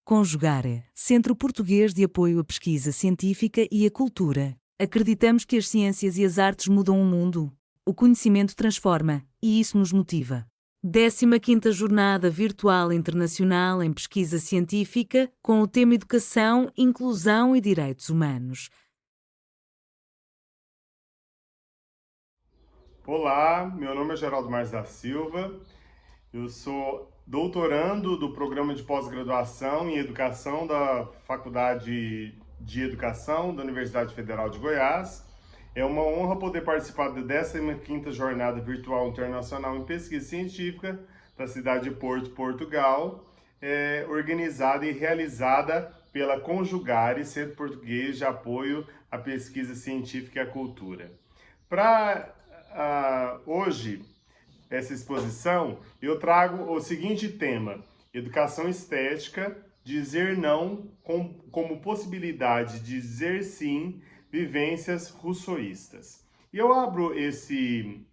Conjugare, Centro Português de Apoio à Pesquisa Científica e à Cultura. Acreditamos que as ciências e as artes mudam o mundo. O conhecimento transforma, e isso nos motiva. 15ª Jornada Virtual Internacional em Pesquisa Científica, com o tema Educação, Inclusão e Direitos Humanos. Olá, meu nome é Geraldo Marques da Silva, eu sou doutorando do programa de pós-graduação em Educação da Faculdade de Educação da Universidade Federal de Goiás. É uma honra poder participar da 15ª Jornada Virtual Internacional em Pesquisa Científica da cidade de Porto, Portugal, organizada e realizada pela Conjugare, Centro Português de Apoio à Pesquisa Científica e à Cultura. Para hoje, essa exposição, eu trago o seguinte tema: educação estética, dizer não como possibilidade de dizer sim, vivências russoístas. E eu abro esse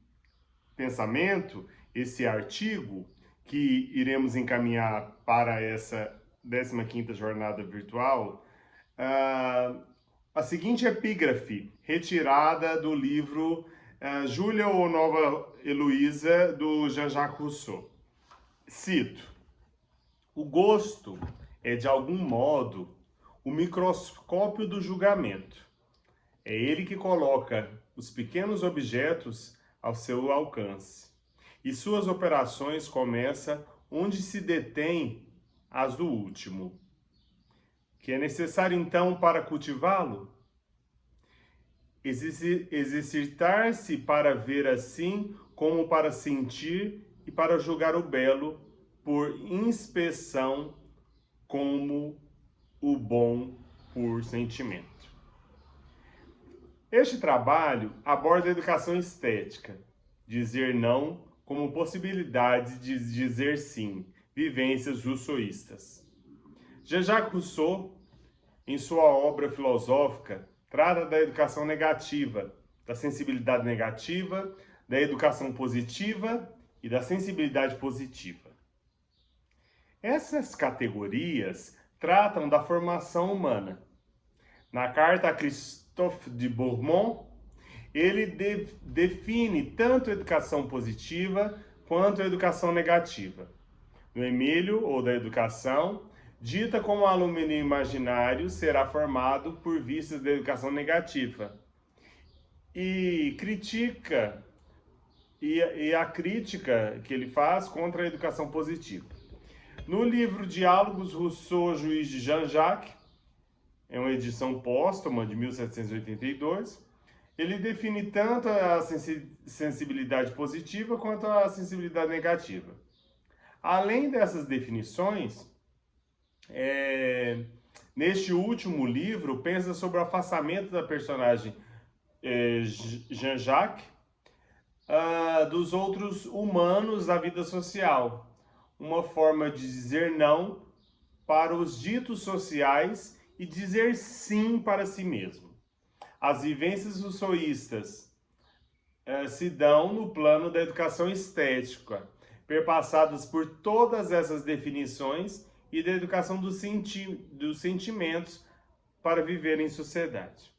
pensamento, esse artigo, que iremos encaminhar para essa 15ª Jornada Virtual, a seguinte epígrafe, retirada do livro Júlia ou Nova Heloísa, do Jean-Jacques Rousseau. Cito: o gosto é, de algum modo, o microscópio do julgamento. É ele que coloca os pequenos objetos ao seu alcance. E suas operações começam onde se detém as do último. Que é necessário, então, para cultivá-lo? Exercitar-se para ver assim como para sentir e para julgar o belo por inspeção como o bom por sentimento. Este trabalho aborda a educação estética, dizer não como possibilidade de dizer sim, vivências rousseauistas. Jean-Jacques Rousseau, em sua obra filosófica, trata da educação negativa, da sensibilidade negativa, da educação positiva e da sensibilidade positiva. Essas categorias tratam da formação humana. Na carta a Christophe de Bourmont, ele define tanto a educação positiva quanto a educação negativa. No Emílio, ou da educação, dita como o aluno imaginário será formado por vistas da educação negativa. E critica, e a crítica que ele faz contra a educação positiva. No livro Diálogos Rousseau, Juiz de Jean-Jacques, é uma edição póstuma de 1782, ele define tanto a sensibilidade positiva quanto a sensibilidade negativa. Além dessas definições, neste último livro, pensa sobre o afastamento da personagem Jean-Jacques dos outros humanos da vida social. Uma forma de dizer não para os ditos sociais e dizer sim para si mesmo. As vivências rousseauistas se dão no plano da educação estética, perpassadas por todas essas definições e da educação dos sentimentos para viver em sociedade.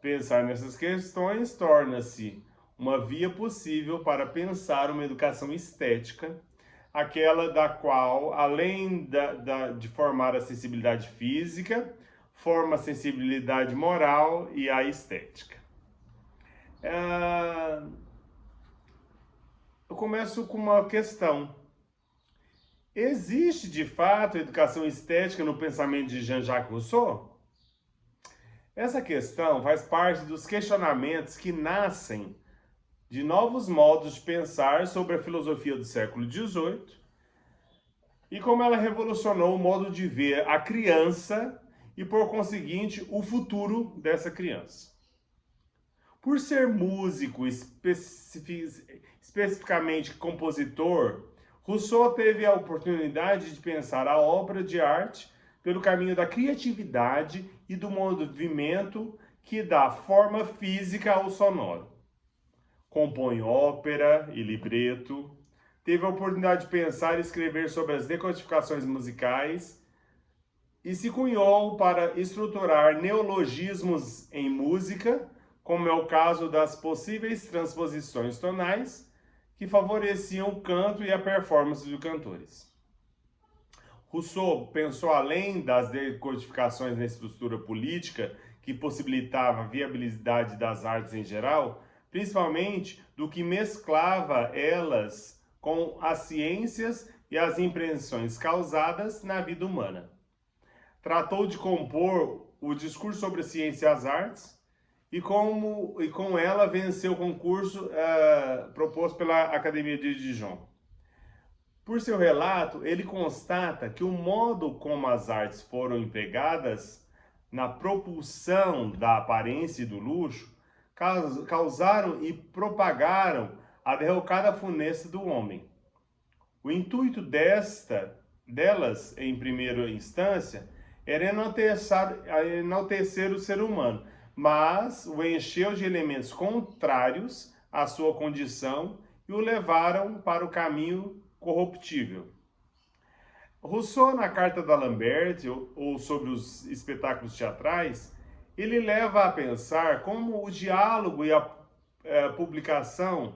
Pensar nessas questões torna-se uma via possível para pensar uma educação estética, aquela da qual, além de formar a sensibilidade física, forma a sensibilidade moral e a estética. Eu começo com uma questão. Existe, de fato, educação estética no pensamento de Jean-Jacques Rousseau? Essa questão faz parte dos questionamentos que nascem de novos modos de pensar sobre a filosofia do século XVIII e como ela revolucionou o modo de ver a criança e, por conseguinte, o futuro dessa criança. Por ser músico, especificamente compositor, Rousseau teve a oportunidade de pensar a obra de arte pelo caminho da criatividade e do movimento que dá forma física ao sonoro. Compõe ópera e libreto, teve a oportunidade de pensar e escrever sobre as decodificações musicais e se cunhou para estruturar neologismos em música, como é o caso das possíveis transposições tonais, que favoreciam o canto e a performance dos cantores. Rousseau pensou além das decodificações na estrutura política que possibilitava a viabilidade das artes em geral, principalmente do que mesclava elas com as ciências e as impressões causadas na vida humana. Tratou de compor o discurso sobre a ciência e as artes e com ela venceu o concurso proposto pela Academia de Dijon. Por seu relato, ele constata que o modo como as artes foram empregadas na propulsão da aparência e do luxo causaram e propagaram a derrocada funesta do homem. O intuito delas, em primeira instância, era enaltecer o ser humano, mas o encheu de elementos contrários à sua condição e o levaram para o caminho corruptível. Rousseau, na Carta d'Alembert, ou sobre os espetáculos teatrais, ele leva a pensar como o diálogo e a publicação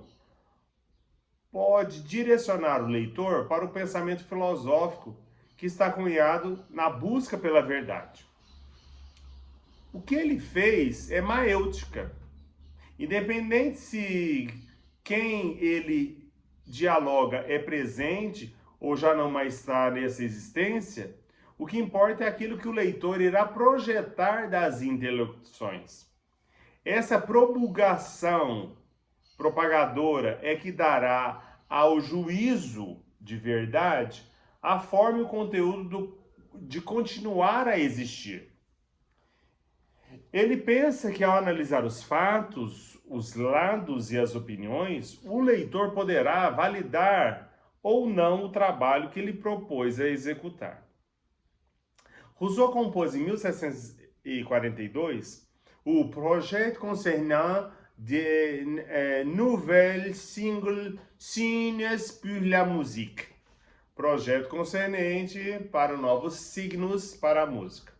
pode direcionar o leitor para o pensamento filosófico que está cunhado na busca pela verdade. O que ele fez é maêutica. Independente se quem ele dialoga é presente ou já não mais está nessa existência, o que importa é aquilo que o leitor irá projetar das interlocuções. Essa promulgação propagadora é que dará ao juízo de verdade a forma e o conteúdo de continuar a existir. Ele pensa que ao analisar os fatos, os lados e as opiniões, o leitor poderá validar ou não o trabalho que ele propôs a executar. Rousseau compôs em 1742 o Projet concernant des nouvelles signes pour la musique, projeto concernente para novos signos para a música,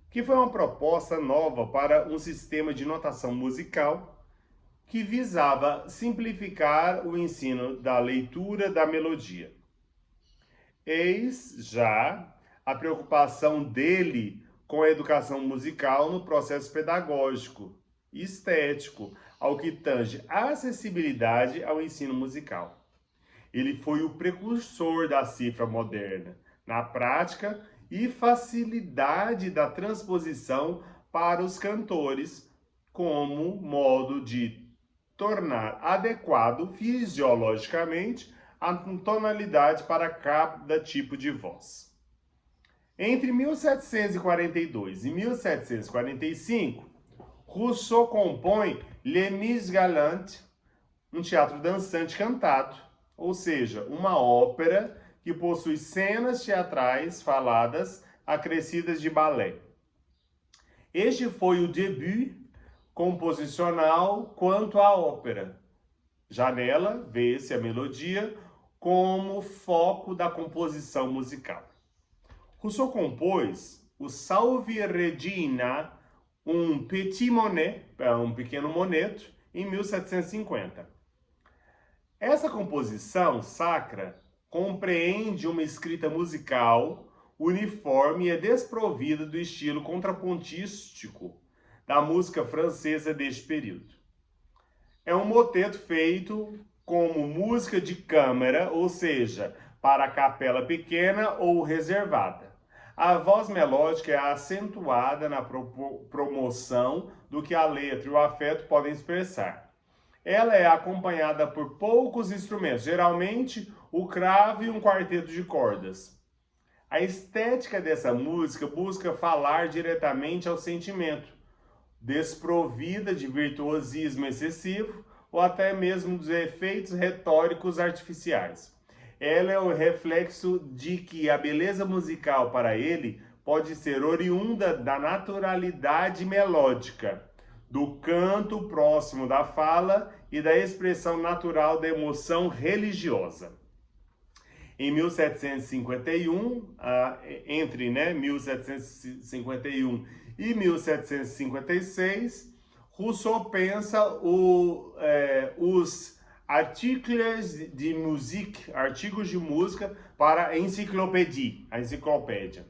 que foi uma proposta nova para um sistema de notação musical que visava simplificar o ensino da leitura da melodia. Eis já a preocupação dele com a educação musical no processo pedagógico e estético, ao que tange a acessibilidade ao ensino musical. Ele foi o precursor da cifra moderna, na prática e facilidade da transposição para os cantores, como modo de tornar adequado fisiologicamente a tonalidade para cada tipo de voz. Entre 1742 e 1745, Rousseau compõe Les Mises Galantes, um teatro dançante cantado, ou seja, uma ópera que possui cenas teatrais faladas acrescidas de balé. Este foi o debut composicional quanto à ópera. Já nela vê-se a melodia como foco da composição musical. Rousseau compôs o Salve Regina, um petit monet, um pequeno moneto, em 1750. Essa composição sacra compreende uma escrita musical uniforme e é desprovida do estilo contrapontístico da música francesa deste período. É um moteto feito como música de câmara, ou seja, para a capela pequena ou reservada. A voz melódica é acentuada na promoção do que a letra e o afeto podem expressar. Ela é acompanhada por poucos instrumentos, geralmente o cravo e um quarteto de cordas. A estética dessa música busca falar diretamente ao sentimento, desprovida de virtuosismo excessivo ou até mesmo dos efeitos retóricos artificiais. Ela é o reflexo de que a beleza musical para ele pode ser oriunda da naturalidade melódica, do canto próximo da fala e da expressão natural da emoção religiosa. Em 1751, entre 1751 e 1756, Rousseau pensa os articles de musique, artigos de música para a enciclopédia.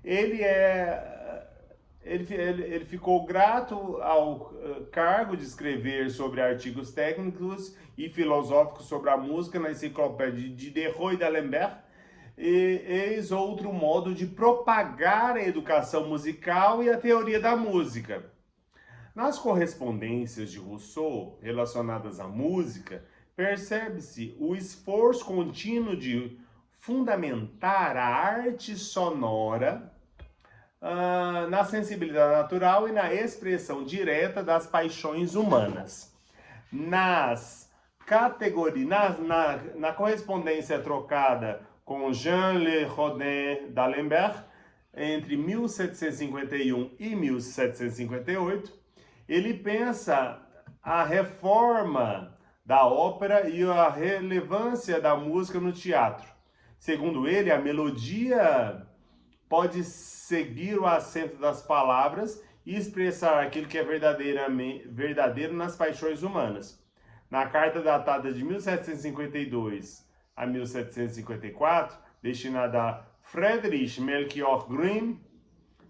Ele ficou grato ao cargo de escrever sobre artigos técnicos e filosóficos sobre a música na enciclopédia de Diderot e d'Alembert. Eis outro modo de propagar a educação musical e a teoria da música. Nas correspondências de Rousseau relacionadas à música, percebe-se o esforço contínuo de fundamentar a arte sonora na sensibilidade natural e na expressão direta das paixões humanas. Na correspondência trocada com Jean-Le Rodin d'Alembert, entre 1751 e 1758, ele pensa a reforma da ópera e a relevância da música no teatro. Segundo ele, a melodia pode seguir o acento das palavras e expressar aquilo que é verdadeiro nas paixões humanas. Na carta datada de 1752 a 1754, destinada a Friedrich Melchior Grimm,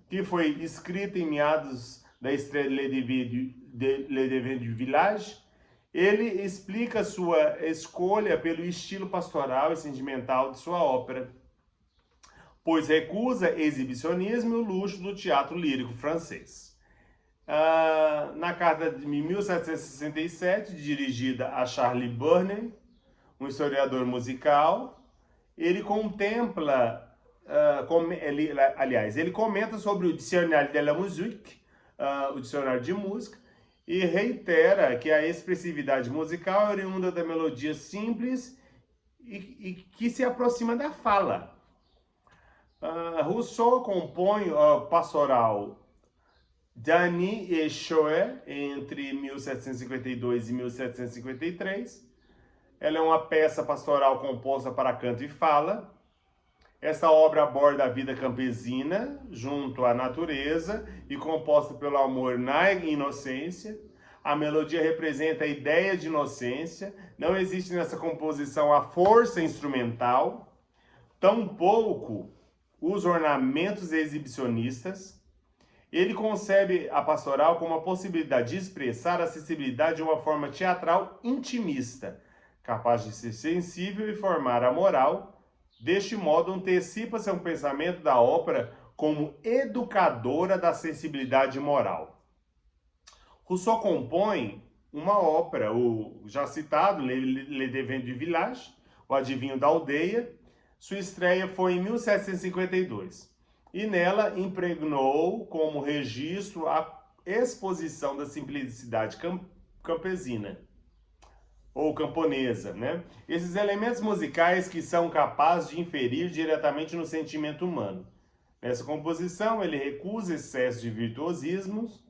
que foi escrita em meados da estreia de Le Devin du Village, ele explica sua escolha pelo estilo pastoral e sentimental de sua ópera, pois recusa exibicionismo e o luxo do teatro lírico francês. Na carta de 1767, dirigida a Charles Burney, um historiador musical, ele contempla, ele comenta sobre o Dictionnaire de la Musique, o dicionário de música, e reitera que a expressividade musical é oriunda da melodia simples e que se aproxima da fala. Rousseau compõe a pastoral Denis et Choët entre 1752 e 1753. Ela é uma peça pastoral composta para canto e fala. Essa obra aborda a vida campesina junto à natureza e composta pelo amor na inocência. A melodia representa a ideia de inocência. Não existe nessa composição a força instrumental, tampouco os ornamentos exibicionistas. Ele concebe a pastoral como a possibilidade de expressar a sensibilidade de uma forma teatral intimista, capaz de ser sensível e formar a moral. Deste modo, antecipa-se um pensamento da ópera como educadora da sensibilidade moral. Rousseau compõe uma ópera, o já citado Le Devin du Village, o Adivinho da Aldeia. Sua estreia foi em 1752 e nela impregnou como registro a exposição da simplicidade campesina ou camponesa, Esses elementos musicais que são capazes de inferir diretamente no sentimento humano. Nessa composição, ele recusa excesso de virtuosismos,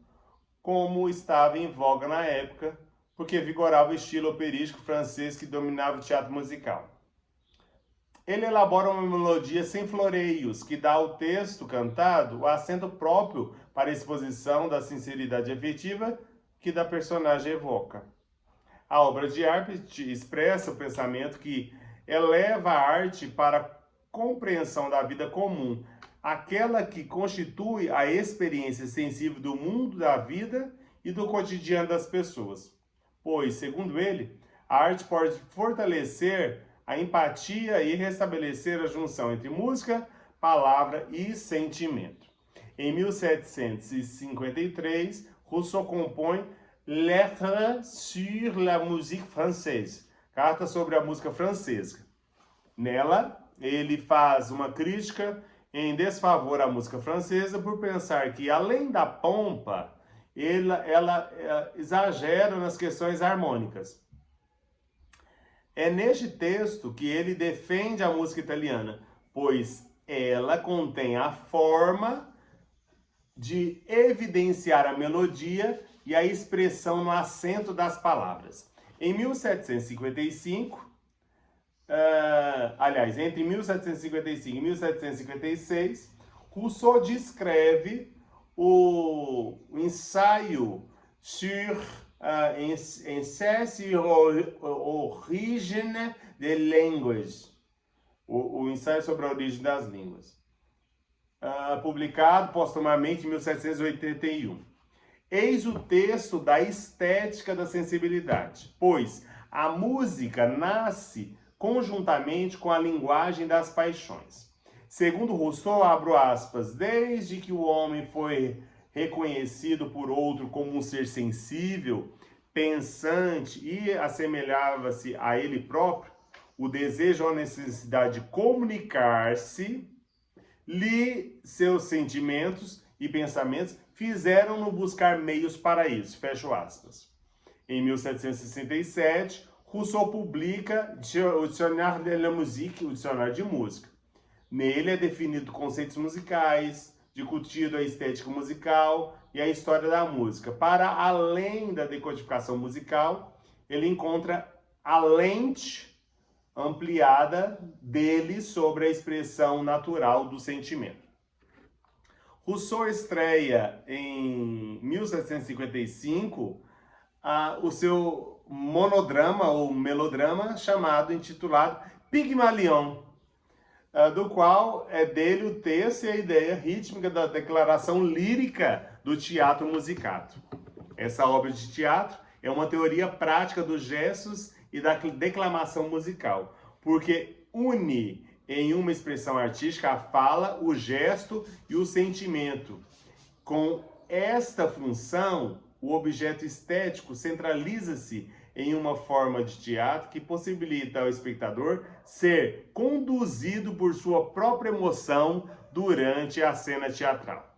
como estava em voga na época, porque vigorava o estilo operístico francês que dominava o teatro musical. Ele elabora uma melodia sem floreios, que dá ao texto cantado o acento próprio para a exposição da sinceridade afetiva que da personagem evoca. A obra de arte expressa o pensamento que eleva a arte para a compreensão da vida comum, aquela que constitui a experiência sensível do mundo da vida e do cotidiano das pessoas. Pois, segundo ele, a arte pode fortalecer a empatia e restabelecer a junção entre música, palavra e sentimento. Em 1753, Rousseau compõe Lettres sur la musique française, Carta sobre a música francesa. Nela, ele faz uma crítica em desfavor à música francesa por pensar que, além da pompa, ela exagera nas questões harmônicas. É neste texto que ele defende a música italiana, pois ela contém a forma de evidenciar a melodia e a expressão no acento das palavras. Em 1755, aliás, entre 1755 e 1756, Rousseau descreve o ensaio sur origine des langues, o ensaio sobre a origem das línguas, publicado postumamente em 1781. Eis o texto da estética da sensibilidade, pois a música nasce conjuntamente com a linguagem das paixões. Segundo Rousseau, abro aspas, desde que o homem foi reconhecido por outro como um ser sensível, pensante e assemelhava-se a ele próprio, o desejo ou a necessidade de comunicar-se, seus sentimentos e pensamentos fizeram-no buscar meios para isso. Fecho aspas. Em 1767, Rousseau publica o Dictionnaire de la Musique, o Dicionário de Música. Nele é definido conceitos musicais, discutido a estética musical e a história da música. Para além da decodificação musical, ele encontra a lente ampliada dele sobre a expressão natural do sentimento. Rousseau estreia em 1755 o seu monodrama ou melodrama intitulado Pygmalion, do qual é dele o texto e a ideia rítmica da declaração lírica do teatro musicato. Essa obra de teatro é uma teoria prática dos gestos e da declamação musical, porque une em uma expressão artística a fala, o gesto e o sentimento. Com esta função, o objeto estético centraliza-se em uma forma de teatro que possibilita ao espectador ser conduzido por sua própria emoção durante a cena teatral.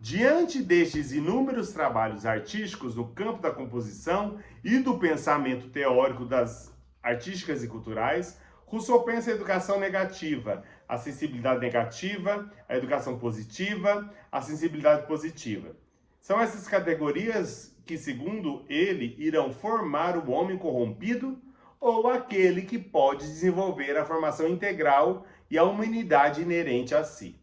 Diante destes inúmeros trabalhos artísticos no campo da composição e do pensamento teórico das artísticas e culturais, Rousseau pensa a educação negativa, a sensibilidade negativa, a educação positiva, a sensibilidade positiva. São essas categorias que, segundo ele, irão formar o homem corrompido ou aquele que pode desenvolver a formação integral e a humanidade inerente a si.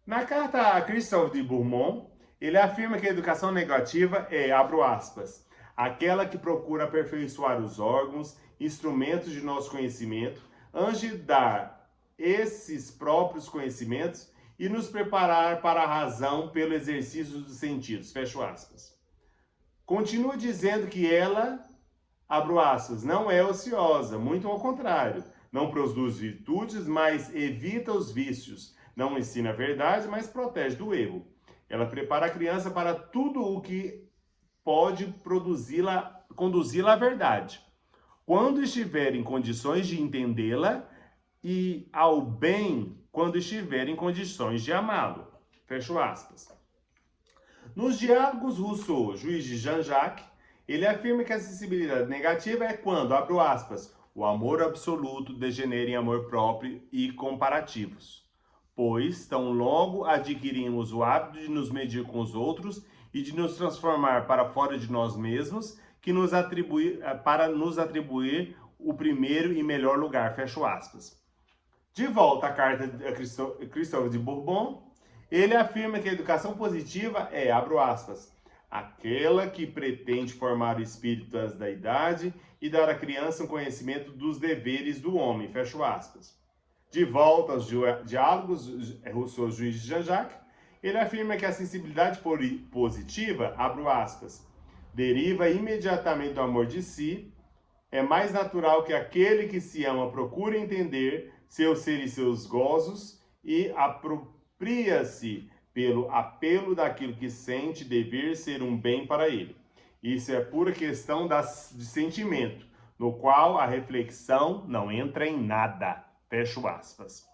Na carta a Christophe de Bourmont, ele afirma que a educação negativa é, abro aspas, aquela que procura aperfeiçoar os órgãos, instrumentos de nosso conhecimento, antes de dar esses próprios conhecimentos e nos preparar para a razão pelo exercício dos sentidos, fecho aspas. Continua dizendo que ela, abro aspas, não é ociosa, muito ao contrário, não produz virtudes, mas evita os vícios, não ensina a verdade, mas protege do erro. Ela prepara a criança para tudo o que pode conduzi-la à verdade, quando estiver em condições de entendê-la, e ao bem quando estiver em condições de amá-lo. Fecho aspas. Nos diálogos Rousseau, juiz de Jean-Jacques, ele afirma que a sensibilidade negativa é quando, abro aspas, o amor absoluto degenera em amor próprio e comparativos, pois tão logo adquirimos o hábito de nos medir com os outros e de nos transformar para fora de nós mesmos, para nos atribuir o primeiro e melhor lugar, fecho aspas. De volta à carta de Christophe de Bourbon, ele afirma que a educação positiva é, abro aspas, aquela que pretende formar o espírito da idade e dar à criança um conhecimento dos deveres do homem, fecho aspas. De volta aos diálogos Rousseau, juiz de Jean-Jacques, ele afirma que a sensibilidade positiva, abro aspas, deriva imediatamente do amor de si, é mais natural que aquele que se ama procure entender seu ser e seus gozos e apropria-se pelo apelo daquilo que sente dever ser um bem para ele. Isso é pura questão de sentimento, no qual a reflexão não entra em nada. Fecho aspas.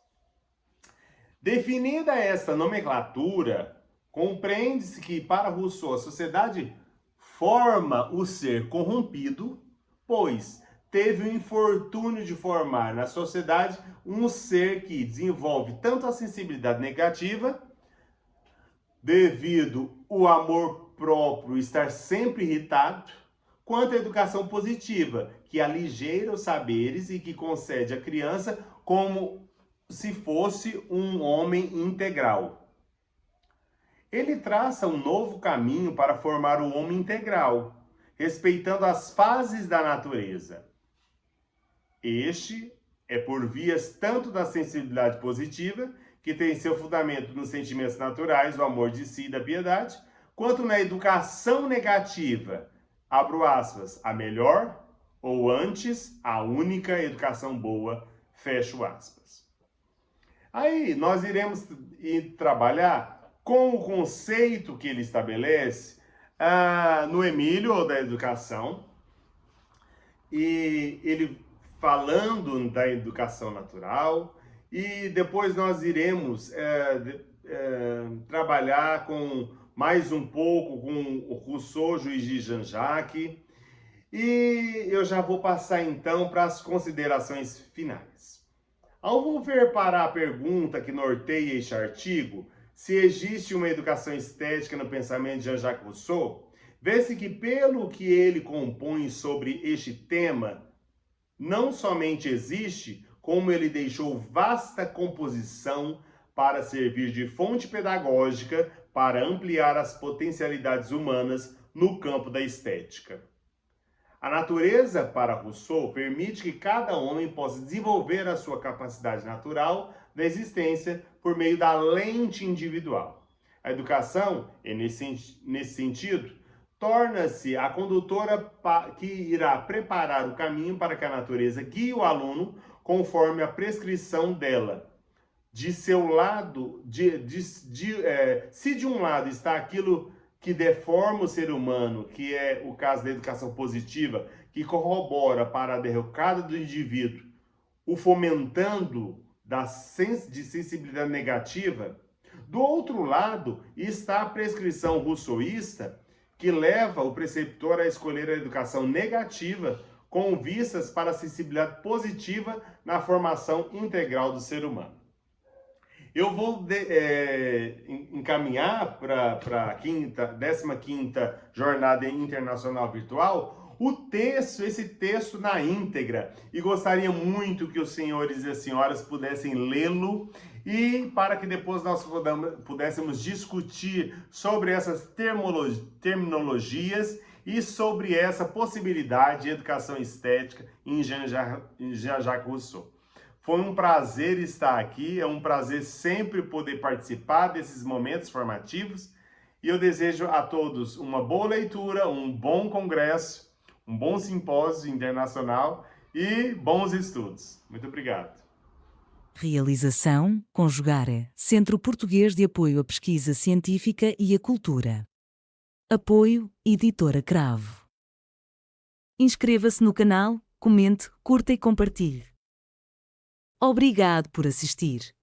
Definida essa nomenclatura, compreende-se que para Rousseau a sociedade forma o ser corrompido, pois teve o infortúnio de formar na sociedade um ser que desenvolve tanto a sensibilidade negativa, devido o amor próprio estar sempre irritado, quanto a educação positiva, que aligeira os saberes e que concede à criança como se fosse um homem integral. Ele traça um novo caminho para formar o homem integral, respeitando as fases da natureza. Este é por vias tanto da sensibilidade positiva, que tem seu fundamento nos sentimentos naturais, do amor de si e da piedade, quanto na educação negativa, abro aspas, a melhor ou antes a única educação boa, fecho aspas. Aí nós iremos trabalhar com o conceito que ele estabelece no Emílio da educação, e ele falando da educação natural, e depois nós iremos trabalhar com mais um pouco com o Rousseau, Juiz de Jean-Jacques, e eu já vou passar então para as considerações finais. Ao volver para a pergunta que norteia este artigo, se existe uma educação estética no pensamento de Jean-Jacques Rousseau, vê-se que pelo que ele compõe sobre este tema, não somente existe, como ele deixou vasta composição para servir de fonte pedagógica para ampliar as potencialidades humanas no campo da estética. A natureza, para Rousseau, permite que cada homem possa desenvolver a sua capacidade natural da existência por meio da lente individual. A educação, nesse sentido, torna-se a condutora que irá preparar o caminho para que a natureza guie o aluno conforme a prescrição dela. De seu lado, se de um lado está aquilo que deforma o ser humano, que é o caso da educação positiva, que corrobora para a derrocada do indivíduo, o fomentando de sensibilidade negativa, do outro lado está a prescrição rousseauista, que leva o preceptor a escolher a educação negativa com vistas para a sensibilidade positiva na formação integral do ser humano. Eu vou encaminhar para a 15ª Jornada Internacional Virtual esse texto na íntegra, e gostaria muito que os senhores e as senhoras pudessem lê-lo, e para que depois nós pudéssemos discutir sobre essas terminologias e sobre essa possibilidade de educação estética em Jean-Jacques Rousseau. Foi um prazer estar aqui, é um prazer sempre poder participar desses momentos formativos, e eu desejo a todos uma boa leitura, um bom congresso, um bom simpósio internacional e bons estudos. Muito obrigado. Realização, Conjugare, Centro Português de Apoio à Pesquisa Científica e à Cultura. Apoio, Editora Cravo. Inscreva-se no canal, comente, curta e compartilhe. Obrigado por assistir.